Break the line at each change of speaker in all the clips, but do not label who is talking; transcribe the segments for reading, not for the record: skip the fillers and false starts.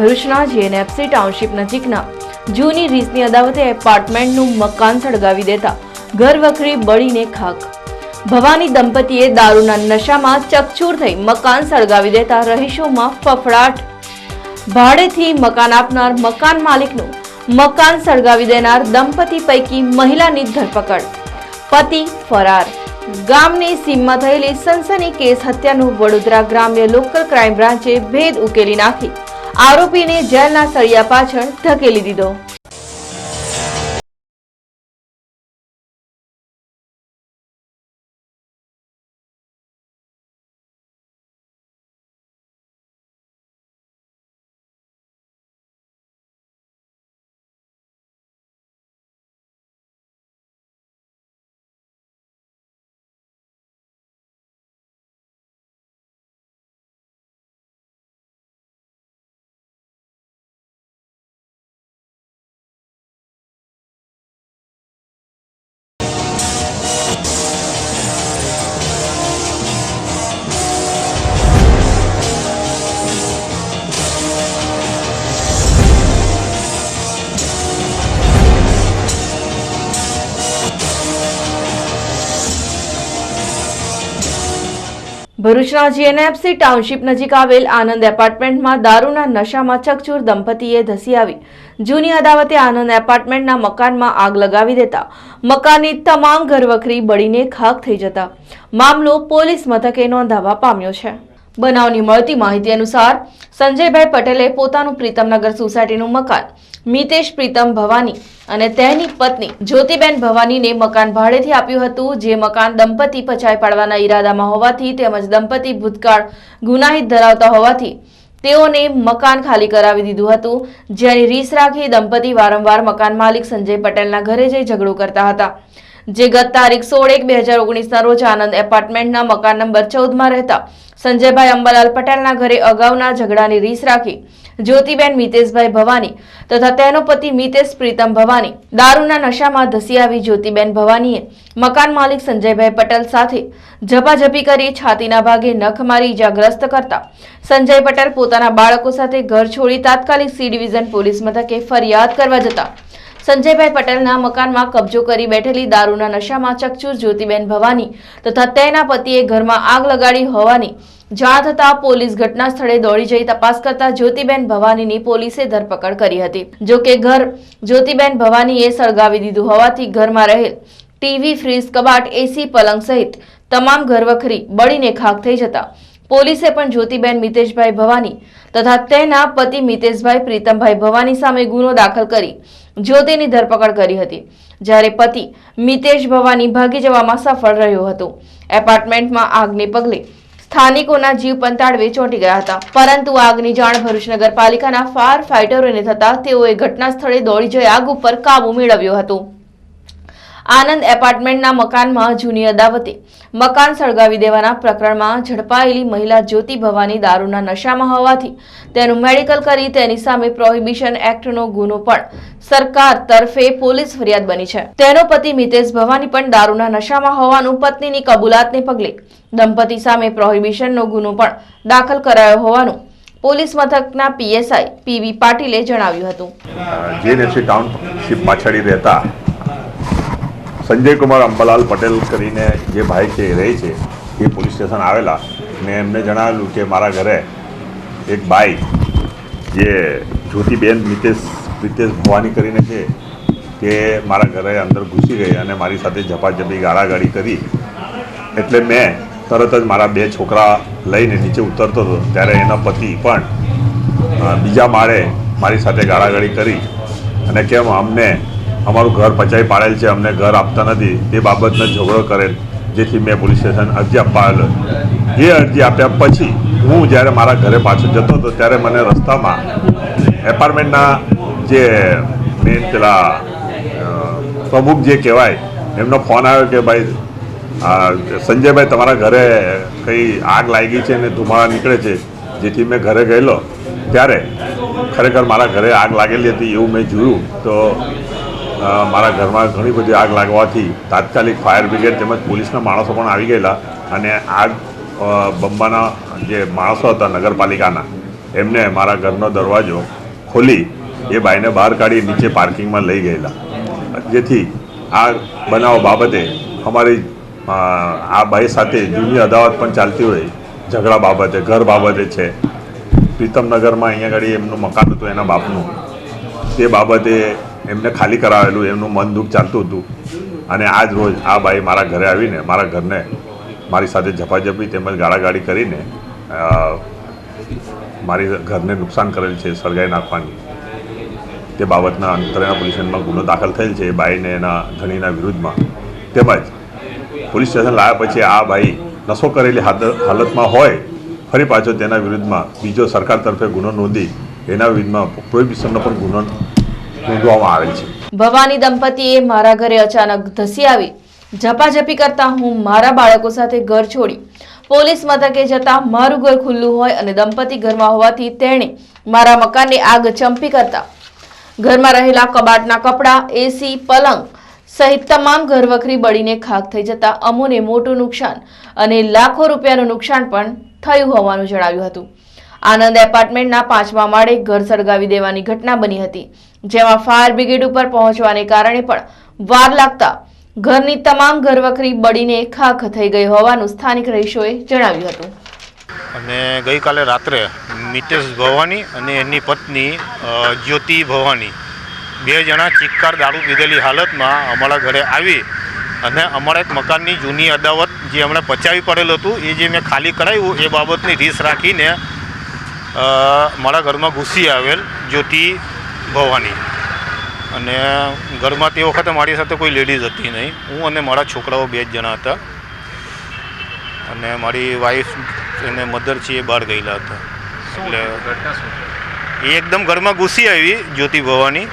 ભરૂચના GNFC township નજીકના જૂની રીસની અદાવતે એપાર્ટમેન્ટનું મકાન સળગાવી દેતા ઘર વખરી બળીને ખાખ। ભવાની દંપતીએ દારૂના નશામાં ચકચૂર થઈ મકાન સળગાવી દેતા રહીશોમાં ફફડાટ। ભાડેથી મકાન આપનાર મકાન માલિકનું મકાન સળગાવી દેનાર દંપતી પૈકી મહિલાની ધરપકડ, પતિ ફરાર। ગામની સીમમાં થયેલી સનસનીખેજ હત્યાનું વડોદરા ગ્રામ્ય લોકલ ક્રાઇમ બ્રાન્ચે ભેદ ઉકેલી નાખી આરોપીને જેલના સળિયા પાછળ ધકેલી દીધો। ભરૂચના જીએનએફસી ટાઉનશીપ નજીક આવેલ આનંદ એપાર્ટમેન્ટમાં દારૂના નશામાં ચકચૂર દંપતીએ ધસી આવી જૂની અદાવતે આનંદ એપાર્ટમેન્ટના મકાનમાં આગ લગાવી દેતા મકાનની તમામ ઘરવખરી બળીને ખાખ થઈ જતા મામલો પોલીસ મથકે નોંધાવા પામ્યો છે। બનાવની મળતી માહિતી અનુસાર સંજયભાઈ પટેલે પોતાનું પ્રીતમનગર સોસાયટીનું મકાન મિતેશ પ્રીતમ ભવાની અને તેની પત્ની જ્યોતિબેન ભવાનીને મકાન ભાડેથી આપ્યું હતું, જે મકાન દંપતી પચાવી પાડવાના ઈરાદામાં હોવાથી તેમજ દંપતી ભૂતકાળ ગુનાહિત ધરાવતા હોવાથી તેઓને મકાન ખાલી કરાવી દીધું હતું, જેની રીસ રાખી દંપતી વારંવાર મકાન માલિક સંજય પટેલના ઘરે જઈ ઝઘડો કરતા હતા, જે ગત તારીખ 16/1/2019ના રોજ આનંદ એપાર્ટમેન્ટના મકાન નંબર 14માં રહેતા સંજયભાઈ અંબાલાલ પટેલના ઘરે અગાઉના ઝઘડાની રીસ રાખી જ્યોતિબેન મિતેશભાઈ ભવાની તથા તેનો પતિ મિતેશ પ્રીતમ ભવાની દારૂના નશામાં ધસી આવી જ્યોતિબેન ભવાનીએ મકાન માલિક સંજયભાઈ પટેલ સાથે ઝપાઝપી કરી છાતીના ભાગે નખ મારી ઈજાગ્રસ્ત કરતા સંજય પટેલ પોતાના બાળકો સાથે ઘર છોડી તાત્કાલિક સી ડિવિઝન પોલીસ મથકે ફરિયાદ કરવા જતા સંજયભાઈ પટેલના મકાનમાં કબજો કરી બેઠેલી દારૂના નશામાં ચકચૂર જ્યોતિબેન ભવાની તથા તેના પતિએ ઘરમાં આગ લગાડી હોવાની જાણ થતા પોલીસ ઘટના સ્થળે દોડી જઈ તપાસ કરતા જ્યોતિબેન ભવાનીની પોલીસે ધરપકડ કરી હતી। જો કે ઘર જ્યોતિબેન ભવાનીએ સળગાવી દીધું હોવાથી ઘરમાં રહેલ ટીવી, ફ્રીજ, કબાટ, એસી, પલંગ સહિત તમામ ઘરવખરી બળીને ખાખ થઈ જતા પોલીસે પણ જ્યોતિબેન મિતેશભાઈ ભવાની તથા તેના પતિ મિતેશભાઈ પ્રીતમભાઈ ભવાની સામે ગુનો દાખલ કરી જ્યોતિની ધરપકડ કરી હતી, જ્યારે પતિ મિતેશ ભવાની ભાગી જવામાં સફળ રહ્યો હતો। એપાર્ટમેન્ટમાં આગને પગલે સ્થાનિકોના જીવ પંતાળવે ચોંટી ગયા હતા, પરંતુ આગની જાણ ભરૂચ નગરપાલિકાના ફાયર ફાઇટરોને થતા તેઓએ ઘટના સ્થળે દોડી જઈ આગ ઉપર કાબુ મેળવ્યો હતો। આનંદ એપાર્ટમેન્ટના મકાનમાં જૂની અદાવતે મકાન સળગાવી દેવાના પ્રકરણમાં ઝડપાયેલી મહિલા જ્યોતિ ભવાની દારૂના નશામાં હોવાથી તેનું મેડિકલ કરી તેની સામે પ્રોહિબિશન એક્ટનો ગુનો પણ સરકાર તરફે પોલીસ ફરિયાદ બની છે। તેનો પતિ મિતેશ ભવાની પણ દારૂના નશામાં હોવાનું પત્નીની કબૂલાતને પગલે દંપતી સામે પ્રોહિબિશનનો ગુનો પણ દાખલ કરાયો હોવાનું પોલીસ મથકના પીએસઆઈ પીવી પાટીલે જણાવ્યું હતું।
જીએનએફસી ટાઉનશીપ પાછળ રહેતા સંજય કુમાર અંબાલાલ પટેલ કરીને જે ભાઈ છે એ રહે છે, એ પોલીસ સ્ટેશન આવેલા મેં એમને જણાવેલું કે મારા ઘરે એક બાઈ જે જ્યોતિબેન મિતેશ ભવાની કરીને છે તે મારા ઘરે અંદર ઘૂસી ગઈ અને મારી સાથે ઝપાઝપી ગાળાગાળી કરી, એટલે મેં તરત જ મારા 2 છોકરા લઈને નીચે ઉતરતો હતો ત્યારે એના પતિ પણ બીજા માળે મારી સાથે ગાળાગાળી કરી અને કેમ અમને અમારું ઘર પચાવી પાડેલ છે, અમને ઘર આપતા નથી તે બાબતનો ઝઘડો કરેલ, જેથી મેં પોલીસ સ્ટેશન અરજી આપવા આવેલો। એ અરજી આપ્યા પછી હું જ્યારે મારા ઘરે પાછો જતો હતો ત્યારે મને રસ્તામાં એપાર્ટમેન્ટના જે મેન પેલા પ્રમુખ જે કહેવાય એમનો ફોન આવ્યો કે ભાઈ સંજયભાઈ તમારા ઘરે કંઈ આગ લાગી છે અને ધુમાડા નીકળે છે, જેથી મેં ઘરે ગયેલો ત્યારે ખરેખર મારા ઘરે આગ લાગેલી હતી એવું મેં જોયું તો મારા ઘરમાં ઘણી બધી આગ લાગવાથી તાત્કાલિક ફાયર બ્રિગેડ તેમજ પોલીસના માણસો પણ આવી ગયેલા અને આગ બંબાના જે માણસો હતા નગરપાલિકાના એમને મારા ઘરનો દરવાજો ખોલી એ ભાઈને બહાર કાઢી નીચે પાર્કિંગમાં લઈ ગયેલા, જેથી આ બનાવ બાબતે અમારી આ ભાઈ સાથે જૂની અદાવત પણ ચાલતી હોય, ઝઘડા બાબતે, ઘર બાબતે છે. પ્રીતમનગરમાં અહીંયા આગળ એમનું મકાન હતું એના બાપનું, તે બાબતે એમને ખાલી કરાવેલું, એમનું મન દુઃખ ચાલતું હતું. અને આજ રોજ આ ભાઈ મારા ઘરે આવીને મારા ઘરને મારી સાથે ઝપાઝપી તેમજ ગાળાગાળી કરીને મારી ઘરને નુકસાન કરેલ છે, સળગાઈ નાખવાની. તે બાબતના અંતરેના પોલીસ સ્ટેશનમાં ગુનો દાખલ થયેલ છે ભાઈને એના ધણીના વિરુદ્ધમાં. તેમજ પોલીસ સ્ટેશન લાવ્યા પછી આ ભાઈ નશો કરેલી હાલતમાં હોય, ફરી પાછો તેના વિરુદ્ધમાં બીજો સરકાર તરફે ગુનો નોંધી એના વિરુદ્ધમાં પ્રોહિબિશનનો પણ ગુનો નોંધવામાં આવેલ છે.
ભવાની દંપતીએ મારા ઘરે અચાનક ધસી આવી ઝપાઝપી કરતા હું મારા બાળકો સાથે ઘર છોડી પોલીસ મથકે જતા મારું ઘર ખુલ્લું હોય અને દંપતી ઘરમાં હોવાથી તેણે મારા મકાનને આગ ચંપી કરતા ઘરમાં રહેલા કબાટના કપડાં, એસી, પલંગ સહિત તમામ ઘરવખરી બળીને ખાખ થઈ જતા અમોને મોટું નુકસાન અને લાખો રૂપિયાનું નુકસાન પણ થયું હોવાનું જણાવ્યું હતું. આનંદ એપાર્ટમેન્ટના 5મા માળે ઘર સળગાવી દેવાની ઘટના બની હતી, જેમાં ફાયર બ્રિગેડ ઉપર પહોંચવાને કારણે પણ વાર લાગતા ઘરની તમામ ઘરવખરી બળીને ખાખ થઈ ગઈ હોવાનું સ્થાનિક રહીશોએ જણાવ્યું હતું.
અને ગઈકાલે રાત્રે મિતેશ ભવાની અને એની પત્ની જ્યોતિ ભવાની 2 જણા ચિક્કાર દારૂ પીધેલી હાલતમાં અમારા ઘરે આવી અને અમારા એક મકાનની જૂની અદાવત જે હમણાં પચાવી પડેલું હતું એ જે મેં ખાલી કરાવ્યું એ બાબતની રીસ રાખીને મારા ઘરમાં ઘૂસી આવેલ જ્યોતિ ભવાની. અને ઘરમાં તે વખતે મારી સાથે કોઈ લેડીઝ હતી નહીં, હું અને મારા છોકરાઓ 2 જ જણા હતા. અને મારી વાઈફ અને મધર છે એ બહાર ગયેલા હતા. એટલે એ એકદમ ઘરમાં ઘૂસી આવી જ્યોતિ ભવાની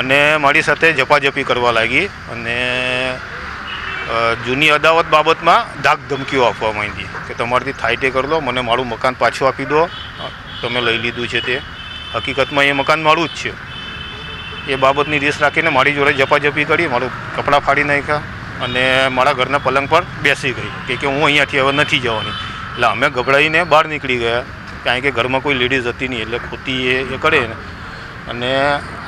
અને મારી સાથે ઝપાઝપી કરવા લાગી અને જૂની અદાવત બાબતમાં ધાક ધમકીઓ આપવા માંડી કે તમારાથી થાય તે કરી લો, મને મારું મકાન પાછું આપી દો, તમે લઈ લીધું છે તે. હકીકતમાં એ મકાન મારું જ છે. એ બાબતની રીસ રાખીને મારી જોડે ઝપાઝપી કરી, મારું કપડાં ફાડી નાખ્યા અને મારા ઘરના પલંગ પર બેસી ગઈ કે હું અહીંયાથી હવે નથી જવાની. એટલે અમે ગભરાઈને બહાર નીકળી ગયા, કારણ કે ઘરમાં કોઈ લેડીઝ હતી નહીં, એટલે ખોટી એ કરે ને. અને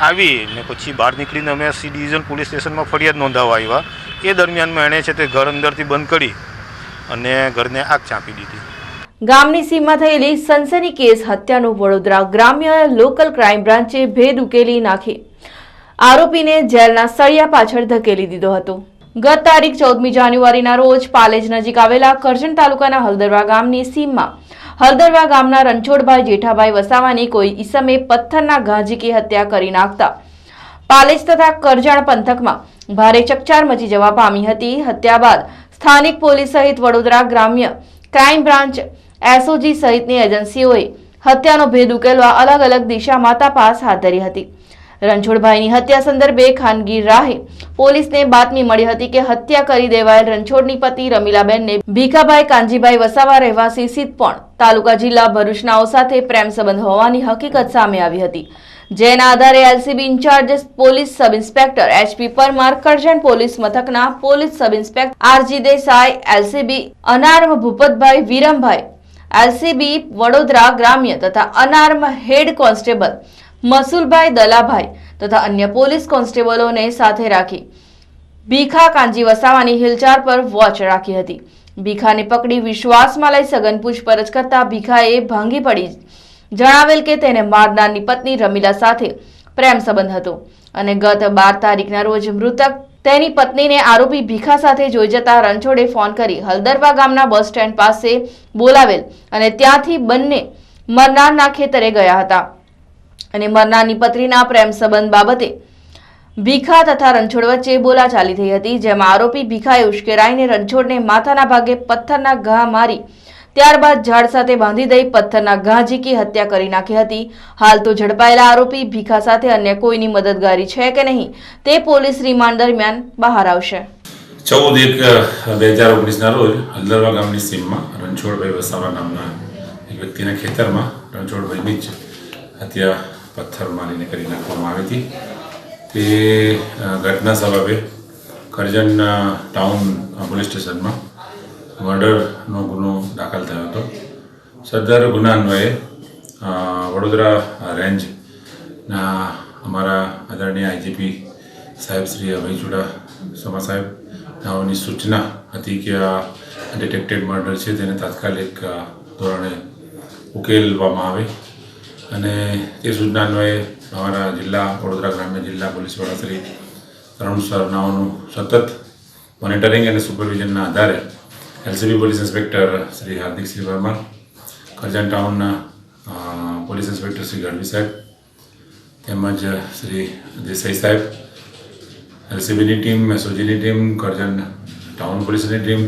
આવી ને પછી બહાર નીકળીને અમે સી ડિવિઝન પોલીસ સ્ટેશનમાં ફરિયાદ નોંધાવવા આવ્યા. એ દરમિયાનમાં એણે છે તે ઘર અંદરથી બંધ કરી અને ઘરને આગ ચાંપી દીધી.
ગામની સીમમાં થયેલી સનસનીખેજ હત્યાનો વડોદરા ગ્રામ્ય લોકલ ક્રાઇમ બ્રાન્ચે ભેદ ઉકેલી નાખી આરોપીને જેલના સળિયા પાછળ ધકેલી દીધો હતો. ગત તારીખ 14મી જાન્યુઆરીના રોજ પાલેજ નજીક આવેલા કરજણ તાલુકાના હલદરવા ગામની સીમમાં હલદરવા ગામના રણછોડભાઈ જેઠાભાઈ વસાવાની કોઈ ઈસમે પથ્થરના ઘા ઝીકી હત્યા કરી નાખતા પાલેજ તથા કરજણ પંથકમાં ભારે ચકચાર મચી જવા પામી હતી. હત્યા બાદ સ્થાનિક પોલીસ સહિત વડોદરા ગ્રામ્ય ક્રાઇમ બ્રાન્ચ, એસઓજી સહિતની એજન્સીઓએ હત્યાનો ભેદ ઉકેલવા અલગ અલગ દિશામાં તપાસ હાથ ધરી હતી. રણછોડભાઈની હત્યા સંદર્ભે ખાનગી રાહે પોલીસને બાતમી મળી હતી કે હત્યા કરી દેવાયેલ રણછોડની પતિ રમીલાબેનને ભીખાભાઈ કાનજીભાઈ વસાવા રહેવાસી સિદ્ધપણ તાલુકા જિલ્લા ભરૂચનાઓ સાથે પ્રેમ સંબંધ હોવાની હકીકત સામે આવી હતી. જેના આધારે LCB incharge police sub inspector HP Parmar, Karjan police મથકના police sub inspector RG Desai, LCB unarm Bhupatbhai Virambhai, LCB Vadodara ગ્રામ્ય તથા અનાર્મ હેડ કોન્સ્ટેબલ મસુલભાઈ દલાભાઈ તથા અન્ય પોલીસ કોન્સ્ટેબલોને સાથે રાખી ભીખા કાનજી વસાવાની હિલચાલ પર વોચ રાખી હતી. ભીખાને પકડી વિશ્વાસમાં લઈ સઘન પૂછપરછ કરતા ભીખાએ ભાંગી પડી જણાવેલ કે તેને મારનારની પત્ની રમીલા સાથે પ્રેમ સંબંધ હતો અને ગત 12 તારીખના રોજ મૃતક તેની પત્નીને આરોપી ભીખા સાથે જોઈ જતા રણછોડે ફોન કરી હલદરવા ગામના બસ સ્ટેન્ડ પાસે બોલાવેલ અને ત્યાંથી બંને મરનારના ખેતરે ગયા હતા અને મરનારની પત્નીના પ્રેમ સંબંધ બાબતે ભીખા તથા રણછોડ વચ્ચે બોલાચાલી થઈ હતી. જેમાં આરોપી ભીખાએ ઉશ્કેરાઈને રણછોડને માથાના ભાગે પથ્થરના ઘા મારી ત્યારબાદ ઝાડ સાથે બાંધી દઈ પથ્થરના ઘા ઝીકી હત્યા કરી નાખી હતી. હાલ તો ઝડપાયેલા આરોપી ભીખા સાથે અન્ય કોઈની મદદગારી છે કે નહીં તે પોલીસ રિમાન્ડ દરમિયાન બહાર આવશે.
14/1/2019 રોજ હલદરવા ગામની સીમમાં રણછોડભાઈ વસાવા નામના એક વ્યક્તિના ખેતરમાં રણછોડભાઈની જ હત્યા પથ્થર મારીને કરી નાખવામાં આવી હતી. તે ઘટના સબબે કરજણ ટાઉન પોલીસ સ્ટેશનમાં મર્ડરનો ગુનો દાખલ થયો હતો. સદર ગુના અન્વયે વડોદરા રેન્જના અમારા આદરણીય આઈજીપી સાહેબ શ્રી અભય ચુડાસમા સાહેબ નાઓની સૂચના હતી કે આ ડિટેક્ટેડ મર્ડર છે તેને તાત્કાલિક ધોરણે ઉકેલવામાં આવે અને તે સૂચના અન્વયે અમારા જિલ્લા વડોદરા ગ્રામ્ય જિલ્લા પોલીસ વડા શ્રી તરુણ સરનાઓનું સતત મોનિટરિંગ અને સુપરવિઝનના આધારે LCB police inspector Shri Hardiksinh Verma, Karjan ટાઉનના પોલીસ ઇન્સ્પેક્ટર શ્રી ગઢવી સાહેબ તેમજ શ્રી દેસાઈ સાહેબ, એલસીબીની ટીમ, એસઓજીની ટીમ, કરજણ ટાઉન પોલીસની ટીમ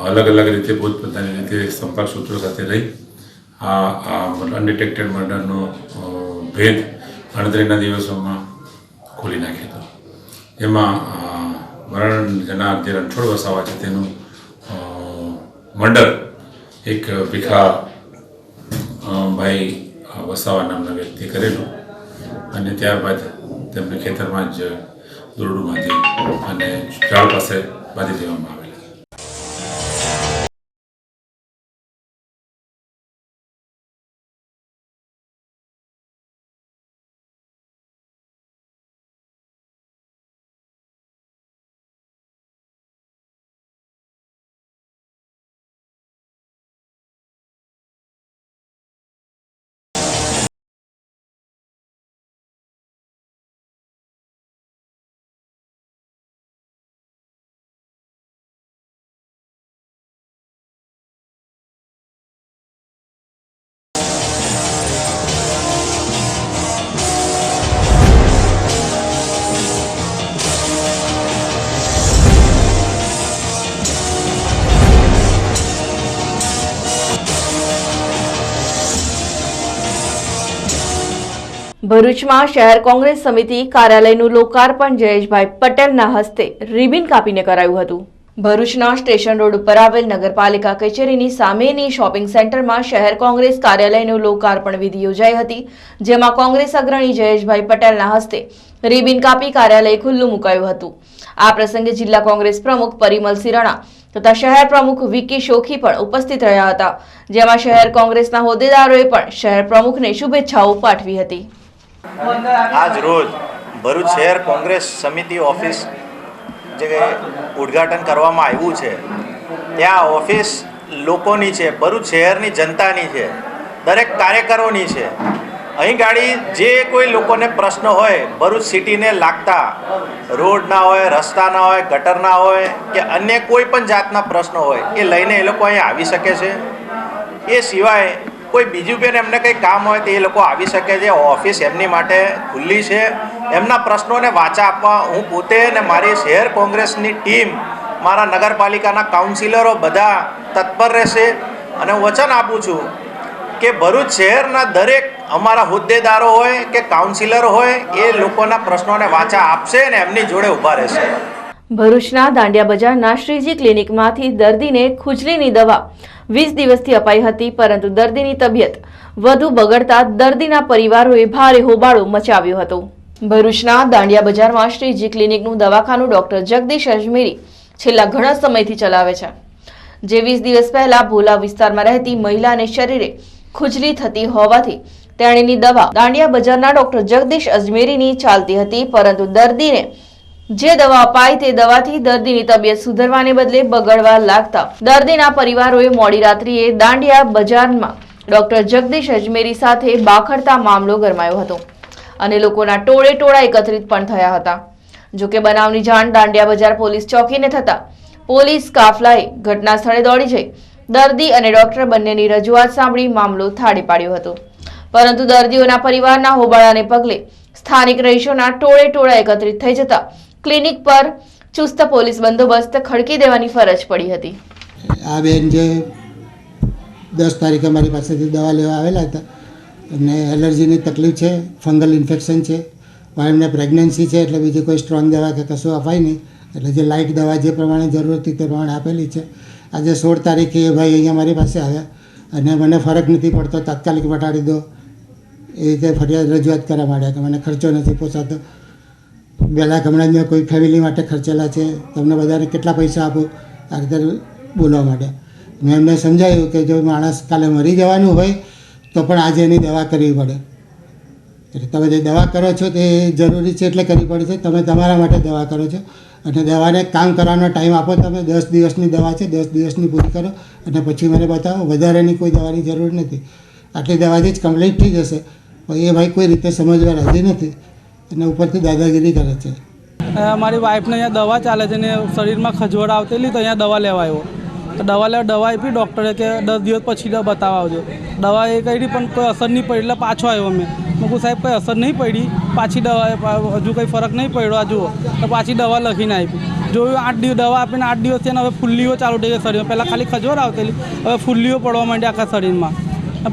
અલગ અલગ રીતે પોતપોતાની રીતે સંપર્ક સૂત્રો સાથે રહી આ અનડિટેક્ટેડ મર્ડરનો ભેદ ગણતરીના દિવસોમાં ખોલી નાખ્યો હતો. એમાં મરણ જનાર જે રણછોડ વસાવા છે તેનું મર્ડર એક ભીખા ભાઈ વસાવા નામના વ્યક્તિ કરેલું અને ત્યારબાદ તેમને ખેતરમાં જ દોરડું બાંધી અને ઝાડ પાસે બાંધી દેવામાં આવેલા.
ભરૂચમાં શહેર કોંગ્રેસ સમિતિ કાર્યાલયનું લોકાર્પણ જયેશભાઈ પટેલના હસ્તે રિબિન કાપીને કરાયું હતું. ભરૂચના સ્ટેશન રોડ ઉપર આવેલ નગરપાલિકા કચેરીની સામેની શોપિંગ સેન્ટરમાં શહેર કોંગ્રેસ કાર્યાલયનું લોકાર્પણ વિધિ યોજાઈ હતી, જેમાં કોંગ્રેસ અગ્રણી જયેશભાઈ પટેલના હસ્તે રિબિન કાપી કાર્યાલય ખુલ્લું મુકાયું હતું. આ પ્રસંગે જિલ્લા કોંગ્રેસ પ્રમુખ પરિમલસિંહ રણા તથા શહેર પ્રમુખ વિકી શોખી પણ ઉપસ્થિત રહ્યા હતા, જેમાં શહેર કોંગ્રેસના હોદ્દેદારોએ પણ શહેર પ્રમુખને શુભેચ્છાઓ પાઠવી હતી.
આજ રોજ ભરૂચ શહેર કોંગ્રેસ સમિતિ ઓફિસ જે ઉદ્ઘાટન કરવામાં આવ્યું છે, ત્યાં ઓફિસ લોકોની છે, ભરૂચ શહેરની જનતાની છે, દરેક કાર્યકરોની છે. અહીં ગાડી જે કોઈ લોકોને પ્રશ્ન હોય ભરૂચ સિટીને લાગતા, રોડ ના હોય, રસ્તા ના હોય, ગટર ના હોય કે અન્ય કોઈ પણ જાતના પ્રશ્નો હોય એ લઈને એ લોકો અહીં આવી શકે છે. એ સિવાય કોઈ બીજું પણ એમને કંઈ કામ હોય તો એ લોકો આવી શકે છે. ઓફિસ એમની માટે ખુલ્લી છે. એમના પ્રશ્નોને વાચા આપવા હું પોતે અને મારી શહેર કોંગ્રેસની ટીમ, મારા નગરપાલિકાના કાઉન્સિલરો બધા તત્પર રહેશે અને હું વચન આપું છું કે ભરૂચ શહેરના દરેક અમારા હોદ્દેદારો હોય કે કાઉન્સિલરો હોય એ લોકોના પ્રશ્નોને વાચા આપશે અને એમની જોડે ઊભા રહેશે.
ભરૂચના દાંડિયા બજારના શ્રીજી ક્લિનિકમાંથી દર્દીને ખુજલીની દવા 20 દિવસથી અપાઈ હતી, પરંતુ દર્દીની તબિયત વધુ બગડતા દર્દીના પરિવારોએ ભારે હોબાળો મચાવ્યો હતો. ભરૂચના દાંડિયા બજારમાં શ્રીજી ક્લિનિકનું દવાખાનું ડોક્ટર જગદીશ અજમેરી છેલ્લા ઘણા સમયથી ચલાવે છે, જે 20 દિવસ પહેલા ભોલા વિસ્તારમાં રહેતી મહિલાને શરીરે ખુજલી થતી હોવાથી તેણીની દવા દાંડિયા બજારના ડોક્ટર જગદીશ અજમેરીની ચાલતી હતી, પરંતુ દર્દીને જે દવા અપાઈ તે દવાથી દર્દીની તબિયત સુધરવાને બદલે બગડવા લાગતા દર્દીના પરિવારોએ મોડી રાત્રિએ દાંડિયા બજારમાં ડોક્ટર જગદીશ અજમેરી સાથે બાખડતા મામલો ગરમાયો હતો અને લોકોના ટોળે ટોળા એકત્રિત પણ થયા હતા. જોકે બનાવની જાણ દાંડિયા બજાર પોલીસ ચોકીને થતા પોલીસ કાફલાએ ઘટના સ્થળે દોડી જઈ દર્દી અને ડોક્ટર બંનેની રજૂઆત સાંભળી મામલો થાળે પાડ્યો હતો, પરંતુ દર્દીઓના પરિવારના હોબાળાને પગલે સ્થાનિક રહીશોના ટોળે ટોળા એકત્રિત થઈ જતા ક્લિનિક પર ચુસ્ત પોલીસ બંદોબસ્ત ખડકી દેવાની ફરજ પડી હતી.
આ બેન જે 10 તારીખે મારી પાસેથી દવા લેવા આવેલા હતા, એમને એલર્જીની તકલીફ છે, ફંગલ ઇન્ફેક્શન છે, એમને પ્રેગ્નન્સી છે, એટલે બીજી કોઈ સ્ટ્રોંગ દવા કે કશું અપાય નહીં, એટલે જે લાઇટ દવા જે પ્રમાણે જરૂર હતી તે પ્રમાણે આપેલી છે. આજે 16 તારીખે એ ભાઈ અહીંયા મારી પાસે આવ્યા અને મને ફરક નથી પડતો, તાત્કાલિક મટાડી દો એ રીતે ફરિયાદ રજૂઆત કરવા માંડ્યા કે મને ખર્ચો નથી પોસાતો. પહેલાં હમણાં જ કોઈ ફેમિલી માટે ખર્ચેલા છે, તમને બધાને કેટલા પૈસા આપું, આ રીતે બોલવા માંડ્યા. મેં એમને સમજાવ્યું કે જો માણસ કાલે મરી જવાનું હોય તો પણ આજે એની દવા કરવી પડે. એટલે તમે જે દવા કરો છો તે જરૂરી છે એટલે કરવી પડે છે. તમે તમારા માટે દવા કરો છો અને દવાને કામ કરવાનો ટાઈમ આપો. તમે 10 દિવસની દવા છે, 10 દિવસની પૂરી કરો અને પછી મને બતાવો. વધારેની કોઈ દવાની જરૂર નથી. આટલી દવાથી જ કમ્પ્લીટ થઈ જશે. પણ એ ભાઈ કોઈ રીતે સમજવા રાજી નથી અને ઉપરથી દાદાગીરી કરે છે.
મારી વાઈફને અહીંયા દવા ચાલે છે ને શરીરમાં ખજવડ આવતેલી, તો અહીંયા દવા લેવા આવ્યો. તો દવા આપી ડૉક્ટરે કે 10 દિવસ પછી બતાવવા આવજો. દવા એ કરી પણ કોઈ અસર નહીં પડી એટલે પાછો આવ્યો. મેં કહું સાહેબ કંઈ અસર નહીં પડી, પાછી દવા હજુ કંઈ ફરક નહીં પડ્યો, આ જુઓ. તો પાછી દવા લખીને આપી. જોયું 8 દિવસ દવા આપીને 8 દિવસ થયા, હવે ફૂલ્લીઓ ચાલુ થઈ ગઈ શરીરમાં. પહેલાં ખાલી ખજવડ આવતેલી, હવે ફૂલ્લીઓ પડવા માંડી આખા શરીરમાં.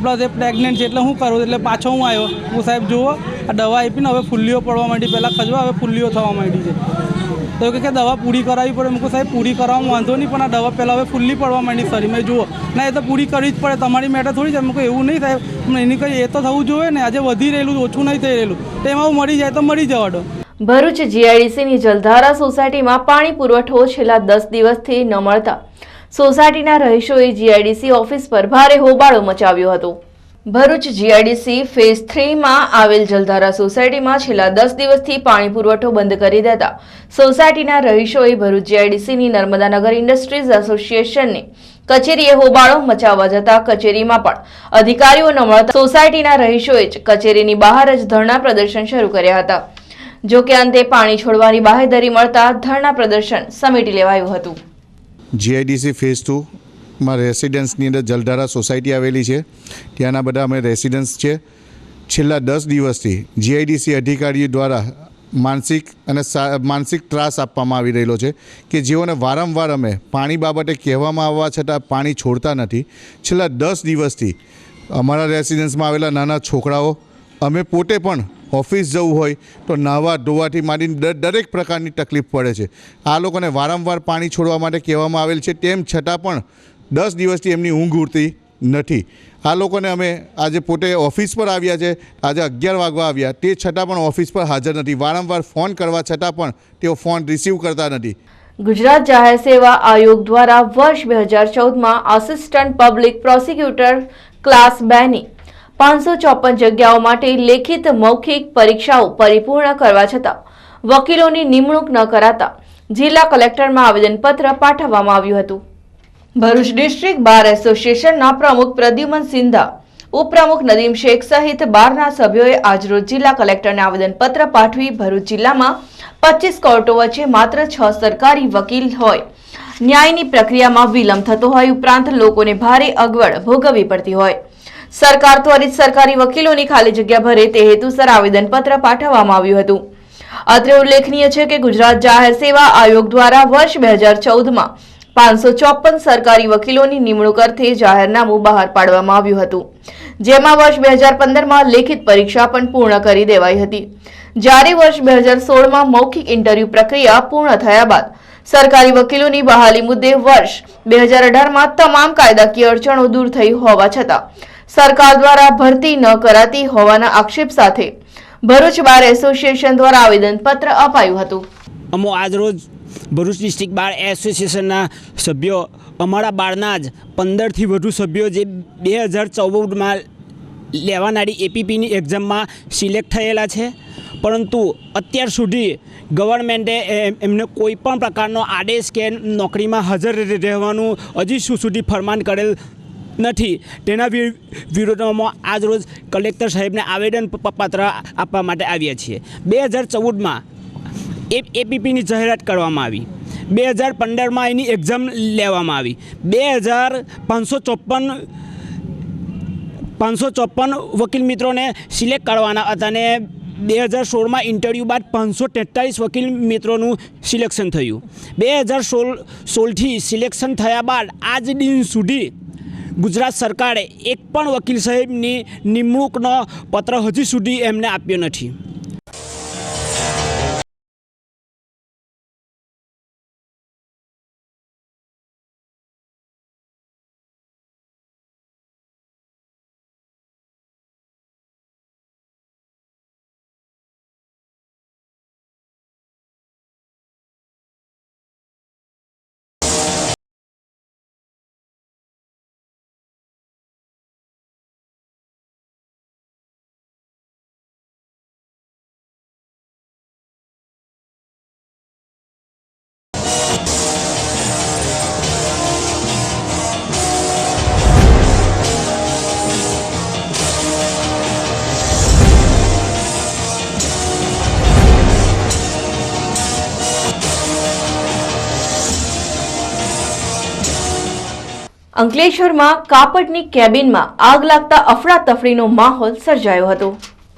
પ્લસ એ પ્રેગ્નન્ટ છે એટલે શું કરું, એટલે પાછો હું આવ્યો. હું સાહેબ જુઓ આ દવા આપીને હવે ફૂલ્લીઓ પડવા માંડી. પહેલાં ખજવા, હવે ફૂલ્લીઓ થવા માંડી છે. તો કે દવા પૂરી કરાવવી પડે. મૂકું સાહેબ પૂરી કરાવવામાં વાંધો નહીં, પણ આ દવા પહેલાં હવે ફૂલ્લી પડવા માંડી શરીરમાં. જુઓ ના, એ તો પૂરી કરવી જ પડે, તમારી મેટર થોડી જાય. મૂકું એવું નહીં સાહેબ, એની કંઈ એ તો થવું જોઈએ ને. આજે વધી રહેલું, ઓછું નહીં થઈ રહેલું, તો એમાં હું મરી જાય તો મરી જવા દો.
ભરૂચ જીઆઈડીસીની જલધારા સોસાયટીમાં પાણી પુરવઠો છેલ્લા 10 દિવસથી ન મળતા સોસાયટીના રહીશોએ જીઆઈડીસી ઓફિસ પર ભારે હોબાળો મચાવ્યો હતો. ભરૂચ જીઆઈડીસી ફેઝ 3માં આવેલ જલધારા સોસાયટીમાં છેલ્લા 10 દિવસથી પાણી પુરવઠો બંધ કરી દેતા સોસાયટીના રહીશોએ ભરૂચ જીઆઈડીસીની નર્મદાનગર ઇન્ડસ્ટ્રીઝ એસોસિએશનની કચેરીએ હોબાળો મચાવવા જતા કચેરીમાં પણ અધિકારીઓ ન મળતા સોસાયટીના રહીશોએ જ કચેરીની બહાર જ ધરણા પ્રદર્શન શરૂ કર્યા હતા. જો કે અંતે પાણી છોડવાની બાહેધરી મળતા ધરણા પ્રદર્શન સમેટી લેવાયું હતું.
જીઆઈડીસી ફેઝ 2માં રેસિડન્સની અંદર જલધારા સોસાયટી આવેલી છે. ત્યાંના બધા અમે રેસિડન્સ છે. છેલ્લા 10 દિવસથી જીઆઈડીસી અધિકારીઓ દ્વારા માનસિક ત્રાસ આપવામાં આવી રહેલો છે કે જેઓને વારંવાર અમે પાણી બાબતે કહેવામાં આવવા છતાં પાણી છોડતા નથી. છેલ્લા 10 દિવસથી અમારા રેસિડન્સમાં આવેલા નાના છોકરાઓ, અમે પોતે પણ ઓફિસ જવું હોય તો નાહવા ધોવાથી માંડીને દરેક પ્રકારની તકલીફ પડે છે. આ લોકોને વારંવાર પાણી છોડવા માટે કહેવામાં આવેલ છે, તેમ છતાં પણ 10 દિવસથી એમની ઊંઘ ઉડતી નથી. આ લોકોને અમે આજે પોતે ઓફિસ પર આવ્યા છે, આજે 11 વાગવા આવ્યા, તે છતાં પણ ઓફિસ પર હાજર નથી. વારંવાર ફોન કરવા છતાં પણ તેઓ ફોન રિસીવ કરતા નથી.
ગુજરાત જાહેર સેવા આયોગ દ્વારા વર્ષ 2014માં આસિસ્ટન્ટ પબ્લિક પ્રોસિક્યુટર ક્લાસ 2 ની 554 જગ્યાઓ માટે લેખિત મૌખિક પરીક્ષાઓ પરિપૂર્ણ કરવા છતાં વકીલોની નિમણૂક ન કરાતા જિલ્લા કલેક્ટરમાં આવેદનપત્ર પાઠવવામાં આવ્યું હતું. ભરૂચ ડિસ્ટ્રિક્ટ બાર એસોસિએશનના પ્રમુખ પ્રદ્યુમન સિંધા, ઉપપ્રમુખ નદીમ શેખ સહિત બારના સભ્યોએ આજરોજ જિલ્લા કલેક્ટરને આવેદનપત્ર પાઠવી ભરૂચ જિલ્લામાં 25 કોર્ટો વચ્ચે માત્ર 6 સરકારી વકીલ હોય, ન્યાયની પ્રક્રિયામાં વિલંબ થતો હોય, ઉપરાંત લોકોને ભારે અગવડ ભોગવવી પડતી હોય. સરકાર ત્વરિત સરકારી વકીલોની ખાલી જગ્યા ભરે તે હેતુસર આવેદનપત્ર પાઠવવામાં આવ્યું હતું. અત્રે ઉલ્લેખનીય છે કે ગુજરાત જાહેર સેવા આયોગ દ્વારા વર્ષ 2014માં 554 સરકારી વકીલોની નિમણૂક અર્થે જાહેરનામું બહાર પાડવામાં આવ્યું હતું, જેમાં વર્ષ 2015માં લેખિત પરીક્ષા પણ પૂર્ણ કરી દેવાઈ હતી. જ્યારે વર્ષ 2016માં મૌખિક ઇન્ટરવ્યૂ પ્રક્રિયા પૂર્ણ થયા બાદ સરકારી વકીલોની બહાલી મુદ્દે વર્ષ 2018માં તમામ કાયદાકીય અડચણો દૂર થઈ હોવા છતાં સરકાર દ્વારા ભરતી ન કરાતી હોવાના આક્ષેપ સાથે ભરૂચ બાર એસોસિએશન દ્વારા આવેદનપત્ર અપાયું હતું.
અમો આજરોજ ભરૂચ ડિસ્ટ્રિક્ટ બાર એસોસિએશનના સભ્યો, અમારા બારના જ 15થી વધુ સભ્યો જે 2014માં લેવાનારી એપીપીની એક્ઝામમાં સિલેક્ટ થયેલા છે, પરંતુ અત્યાર સુધી ગવર્મેન્ટે એમને કોઈ પણ પ્રકારનો આદેશ કે નોકરીમાં હાજર રહેવાનું હજી સુધી ફરમાન કરેલ નથી. તેના વિરોધમાં આજરોજ કલેક્ટર સાહેબને આવેદનપત્ર આપવા માટે આવ્યા છીએ. 2014માં એપીપીની જાહેરાત કરવામાં આવી, 2015માં એની એક્ઝામ લેવામાં આવી, 554 વકીલ મિત્રોને સિલેક્ટ કરવાના હતા અને 2016માં ઇન્ટરવ્યૂ બાદ 543 વકીલ મિત્રોનું સિલેક્શન થયું. 2016થી સિલેક્શન થયા બાદ આજ દિન સુધી ગુજરાત સરકારે એક પણ વકીલ સાહેબની નિમણૂકનો પત્ર હજી સુધી એમને આપ્યો નથી.
અંકલેશ્વરમાં કાપડની કેબિનમાં આગ લાગતા અફડાતફડીનો માહોલ સર્જાયો હતો.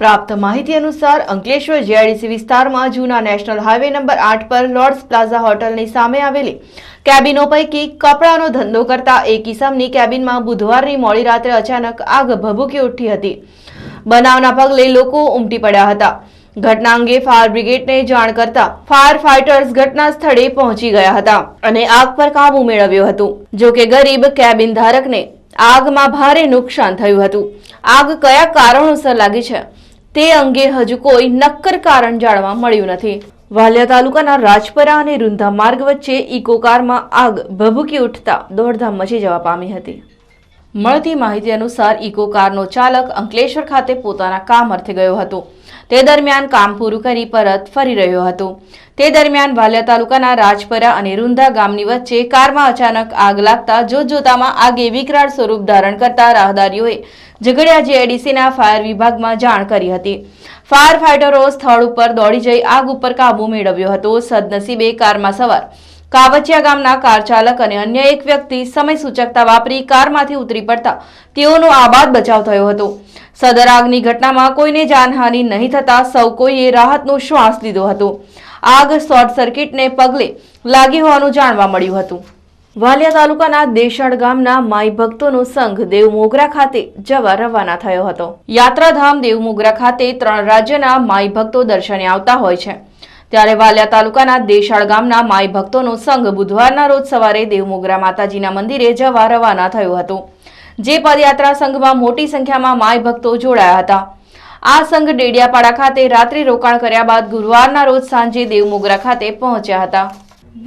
પ્રાપ્ત માહિતી અનુસાર અંકલેશ્વર જીઆઈડીસી વિસ્તારમાં જૂના નેશનલ હાઈવે નંબર 8 પર લોર્ડ્સ પ્લાઝા હોટલની સામે આવેલી કેબિનો પૈકી કપડાનો ધંધો કરતા એક ઇસમની કેબિનમાં બુધવારની મોડી રાત્રે અચાનક આગ ભભૂકી ઉઠી હતી. બનાવના પગલે લોકો ઉમટી પડ્યા હતા. ઘટના અંગે ફાયર બ્રિગેડને જાણ કરતા ફાયર ફાઇટર્સ ઘટના સ્થળે પહોંચી ગયા હતા અને આગ પર કાબુ મેળવ્યો હતો. જો કે ગરીબ કેબિન ધારકને આગમાં ભારે નુકસાન થયું હતું. આગ કયા કારણોસર લાગી છે તે અંગે હજુ કોઈ નક્કર કારણ જાણવા મળ્યું નથી. વાલિયા તાલુકાના રાજપરા અને રૂંધા માર્ગ વચ્ચે ઇકો કારમાં આગ ભભૂકી ઉઠતા દોડધામ મચી જવા પામી હતી. મળતી માહિતી અનુસાર ઇકો કારનો ચાલક અંકલેશ્વર ખાતે પોતાના કામ અર્થે ગયો હતો. તે દરમિયાન કામ પૂરું કરી પરત ફરી રહ્યો હતો. તે દરમિયાન વાલિયા તાલુકાના રાજપરા અને રૂંધા ગામની વચ્ચે કારમાં અચાનક આગ લાગતા જોતજોતામાં આગે વિકરાળ સ્વરૂપ ધારણ કરતા રાહદારીઓએ ઝઘડિયા જીઆઈડીસીના ફાયર વિભાગમાં જાણ કરી હતી. ફાયર ફાઇટરો સ્થળ ઉપર દોડી જઈ આગ ઉપર કાબુ મેળવ્યો હતો. સદનસીબે કારમાં સવાર કાવચિયા ગામના કાર ચાલક અને અન્ય એક વ્યક્તિ સમય સૂચકતા વાપરી કારમાંથી ઉતરી પડતા તેઓનો આબાદ બચાવ થયો હતો. સદર આગની ઘટનામાં કોઈને જાનહાનિ નહીં થતા સૌ કોઈએ રાહતનો શ્વાસ લીધો હતો. આગ શોર્ટ સર્કિટને પગલે લાગી હોવાનું જાણવા મળ્યું હતું. વાલિયા તાલુકાના દેશાળ ગામના માઈ ભક્તોનો સંઘ દેવમોગરા ખાતે જવા રવાના થયો હતો. યાત્રાધામ દેવમોગરા ખાતે 3 રાજ્યના માઈ ભક્તો દર્શને આવતા હોય છે. ત્યારે વાલિયા તાલુકાના દેશાળ ગામના માઈ ભક્તોનો સંઘ બુધવારના રોજ સવારે દેવમોગરા માતાજીના મંદિરે જવા રવાના થયો હતો. જે પદયાત્રા સંઘમાં મોટી સંખ્યામાં માઈ ભક્તો જોડાયા હતા. આ સંઘ ડેડિયાપાડા ખાતે રાત્રિ રોકાણ કર્યા બાદ ગુરુવારના રોજ સાંજે દેવમોગરા ખાતે પહોંચ્યા હતા.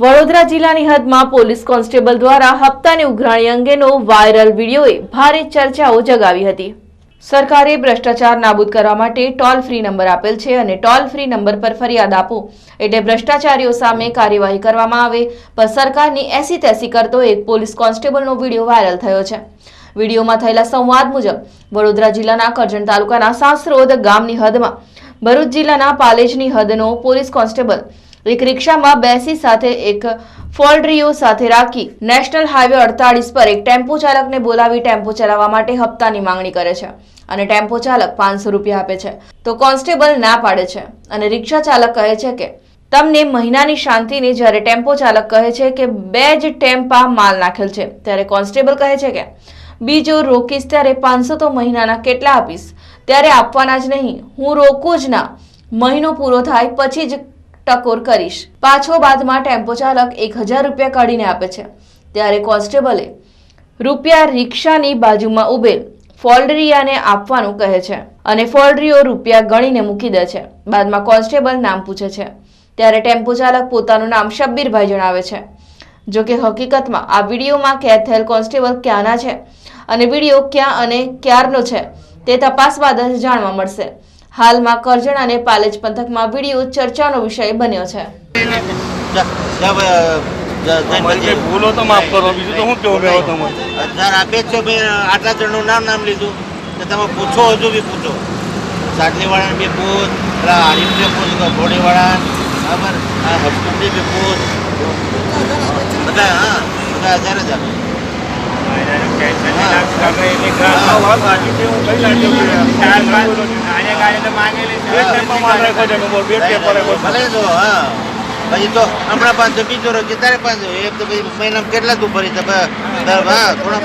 વડોદરા જિલ્લાની હદમાં પોલીસ કોન્સ્ટેબલ દ્વારા હપ્તાની ઉઘરાણી અંગેનો વાયરલ વિડીયોએ ભારે ચર્ચાઓ જગાવી હતી. સરકારે ભ્રષ્ટાચાર નાબૂદ કરવા માટે ટોલ ફ્રી નંબર આપેલ છે અને ટોલ ફ્રી નંબર પર ફરિયાદ આપો એટલે ભ્રષ્ટાચારીઓ સામે કાર્યવાહી કરવામાં આવે. પણ સરકારની એસી તેસી કરતો એક પોલીસ કોન્સ્ટેબલનો વિડીયો વાયરલ થયો છે. વિડીયોમાં થયેલા સંવાદ મુજબ વડોદરા જિલ્લાના કરજણ તાલુકાના સાસરોદ ગામની હદમાં ભરૂચ જિલ્લાના પાલેજની હદનો પોલીસ કોન્સ્ટેબલ એક રિક્ષામાં બેસી સાથે એક ફોલ્ડરીઓ સાથે રાખી નેશનલ હાઈવે 48 પર એક ટેમ્પો ચાલકને બોલાવી ટેમ્પો ચલાવવા માટે હપ્તાની માંગણી કરે છે અને ટેમ્પો ચાલક 500 રૂપિયા આપે છે તો કોન્સ્ટેબલ ના પાડે છે અને રિક્ષા ચાલક કહે છે કે તમને મહિનાની શાંતિને. જ્યારે ટેમ્પો ચાલક કહે છે કે 2 જ ટેમ્પા માલ નાખેલ છે ત્યારે કોન્સ્ટેબલ કહે છે કે બીજો રોકીશ ત્યારે 500 તો મહિનાના કેટલા આપીશ? ત્યારે આપવાના જ નહીં, હું રોકું જ ના. મહિનો પૂરો થાય પછી જ ટકોર કરીશ. પાછો બાદમાં ટેમ્પો ચાલક 1000 રૂપિયા કાઢીને આપે છે ત્યારે કોન્સ્ટેબલે રૂપિયા રિક્ષાની બાજુમાં ઉભેલ ફોલ્ડરિયાને આપવાનું કહે છે અને ફોલ્ડરીઓ રૂપિયા ગણીને મૂકી દે છે. બાદમાં કોન્સ્ટેબલ નામ પૂછે છે ત્યારે ટેમ્પો ચાલક પોતાનું નામ શબ્બીરભાઈ જણાવે છે. જો કે હકીકતમાં આ વિડીયોમાં કેદ થયેલ કોન્સ્ટેબલ ક્યાંના છે અને વિડીયો ક્યાં અને ક્યારનો છે તે તપાસ બાદ જ જાણવા મળશે. હાલમાં કરજણ અને પાલેજ પંથકમાં વિડીયો ચર્ચાનો વિષય બન્યો છે.
ભૂલો તો માફ કરો, બીજું તો હું કેવું મેળવો તમે
આપે છો ભાઈ. આટલા જણનું નામ લીધું તો તમે પૂછો, હજુ બી પૂછો. સાટલીવાળાને બી પૂછ, પેલા આરીફને પૂછ, ઘોડીવાળા બરાબર, આ હસકુંડી બી પૂછ. બધા હા બધા 1000 જ આપે. પછી તો હમણાં 500 બીજો રોકી તારે 500 એક તો પછી મહિનામાં કેટલા તું ભરી હા થોડા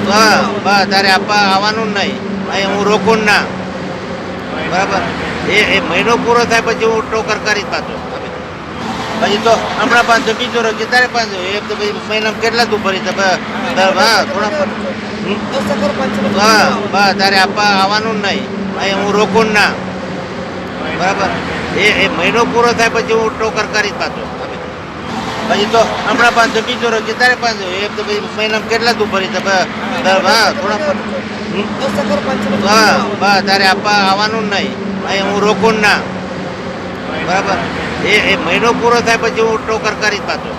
હા બસ તારે આપવા આવવાનું જ નહીં. અહીં હું રોકું ના બરાબર. એ મહિનો પૂરો થાય પછી હું ટોકર કરી પાછો. પછી તો હમણાં 500 બીજો રોકી તારે 500 એક તો પછી મહિનામાં કેટલા તું ભરી હા થોડા હા બસ તારે આપવા આવવાનું જ નહીં. અહીં હું રોકું ના બરાબર. એ મહિનો પૂરો થાય પછી હું ટોકર કરી પાછો. પછી તો હમણાં 500 બીજો રોકી તારે 500 એક તો પછી મહિનામાં કેટલા તું ભરી હા થોડા હા બસ તારે આપવા આવવાનું જ નહીં. અહીં હું રોકું ના બરાબર. એ મહિનો પૂરો થાય પછી હું ટોકર કરી પાછો.